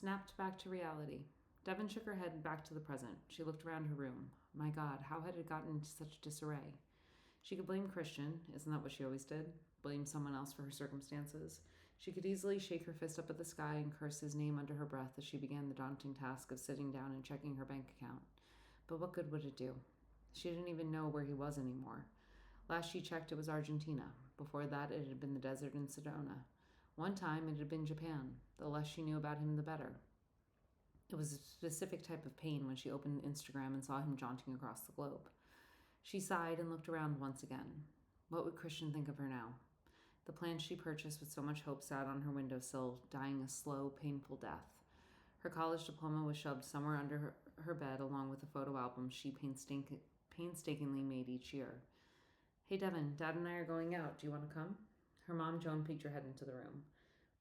snapped back to reality. Devon shook her head back to the present. She looked around her room. My God, how had it gotten into such disarray? She could blame Christian, isn't that what she always did? Blame someone else for her circumstances. She could easily shake her fist up at the sky and curse his name under her breath as she began the daunting task of sitting down and checking her bank account. But what good would it do? She didn't even know where he was anymore. Last she checked, it was Argentina. Before that, it had been the desert in Sedona. One time, it had been Japan. The less she knew about him, the better. It was a specific type of pain when she opened Instagram and saw him jaunting across the globe. She sighed and looked around once again. What would Christian think of her now? The plant she purchased with so much hope sat on her windowsill, dying a slow, painful death. Her college diploma was shoved somewhere under her bed along with a photo album she painstakingly made each year. Hey, Devon, Dad and I are going out. Do you want to come? Her mom, Joan, peeked her head into the room.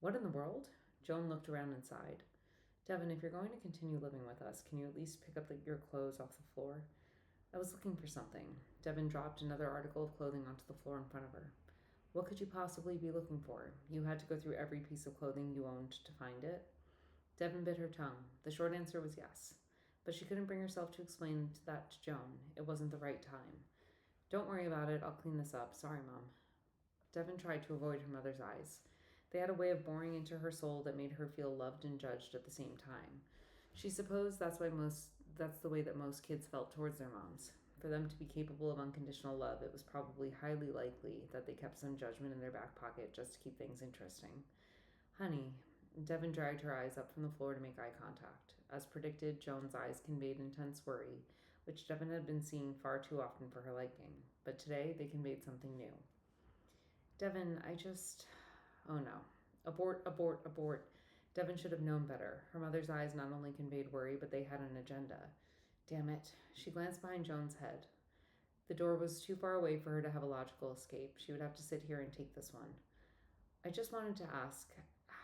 What in the world? Joan looked around and sighed. Devon, if you're going to continue living with us, can you at least pick up your clothes off the floor? I was looking for something. Devon dropped another article of clothing onto the floor in front of her. What could you possibly be looking for? You had to go through every piece of clothing you owned to find it? Devon bit her tongue. The short answer was yes. But she couldn't bring herself to explain that to Joan. It wasn't the right time. Don't worry about it. I'll clean this up. Sorry, Mom. Devon tried to avoid her mother's eyes. They had a way of boring into her soul that made her feel loved and judged at the same time. She supposed that's the way that most kids felt towards their moms. For them to be capable of unconditional love, it was probably highly likely that they kept some judgment in their back pocket just to keep things interesting. Honey, Devon dragged her eyes up from the floor to make eye contact. As predicted, Joan's eyes conveyed intense worry, which Devon had been seeing far too often for her liking. But today, they conveyed something new. Devon, Oh no. Abort, abort, abort. Devon should have known better. Her mother's eyes not only conveyed worry, but they had an agenda. Damn it. She glanced behind Joan's head. The door was too far away for her to have a logical escape. She would have to sit here and take this one. I just wanted to ask,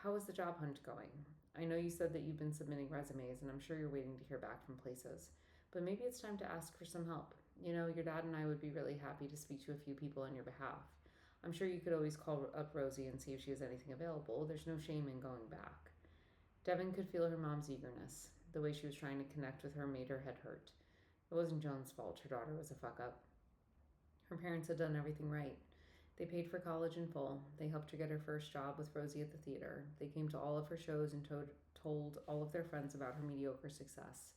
how is the job hunt going? I know you said that you've been submitting resumes, and I'm sure you're waiting to hear back from places. But maybe it's time to ask for some help. You know, your dad and I would be really happy to speak to a few people on your behalf. I'm sure you could always call up Rosie and see if she has anything available. There's no shame in going back. Devon could feel her mom's eagerness. The way she was trying to connect with her made her head hurt. It wasn't Joan's fault her daughter was a fuck-up. Her parents had done everything right. They paid for college in full. They helped her get her first job with Rosie at the theater. They came to all of her shows and told all of their friends about her mediocre success.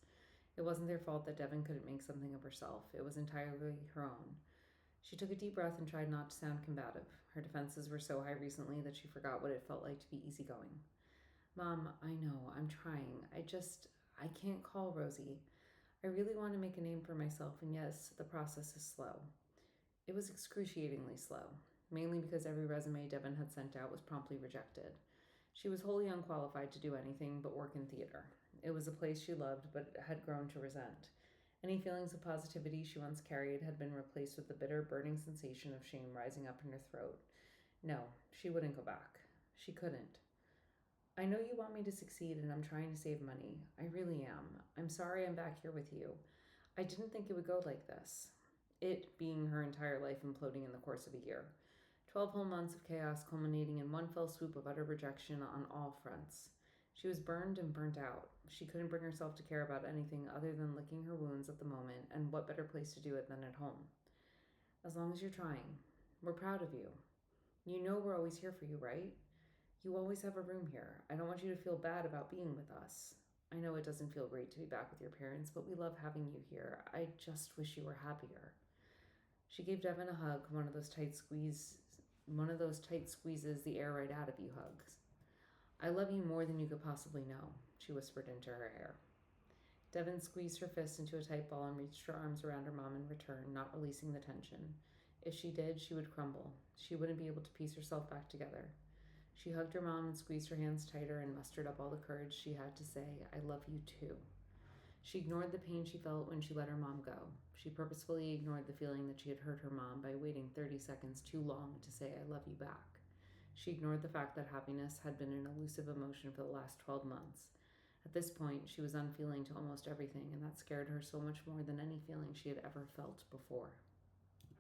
It wasn't their fault that Devon couldn't make something of herself. It was entirely her own. She took a deep breath and tried not to sound combative. Her defenses were so high recently that she forgot what it felt like to be easygoing. Mom, I know, I'm trying. I can't call Rosie. I really want to make a name for myself, and yes, the process is slow. It was excruciatingly slow, mainly because every resume Devon had sent out was promptly rejected. She was wholly unqualified to do anything but work in theater. It was a place she loved, but had grown to resent. Any feelings of positivity she once carried had been replaced with the bitter, burning sensation of shame rising up in her throat. No, she wouldn't go back. She couldn't. I know you want me to succeed, and I'm trying to save money. I really am. I'm sorry I'm back here with you. I didn't think it would go like this. It being her entire life imploding in the course of a year. 12 whole months of chaos culminating in one fell swoop of utter rejection on all fronts. She was burned and burnt out. She couldn't bring herself to care about anything other than licking her wounds at the moment, and what better place to do it than at home? As long as you're trying. We're proud of you. You know we're always here for you, right? You always have a room here. I don't want you to feel bad about being with us. I know it doesn't feel great to be back with your parents, but we love having you here. I just wish you were happier. She gave Devon a hug, one of those tight squeezes the air right out of you hugs. I love you more than you could possibly know, she whispered into her ear. Devon squeezed her fist into a tight ball and reached her arms around her mom in return, not releasing the tension. If she did, she would crumble. She wouldn't be able to piece herself back together. She hugged her mom and squeezed her hands tighter and mustered up all the courage she had to say, I love you too. She ignored the pain she felt when she let her mom go. She purposefully ignored the feeling that she had hurt her mom by waiting 30 seconds too long to say, I love you back. She ignored the fact that happiness had been an elusive emotion for the last 12 months. At this point, she was unfeeling to almost everything, and that scared her so much more than any feeling she had ever felt before.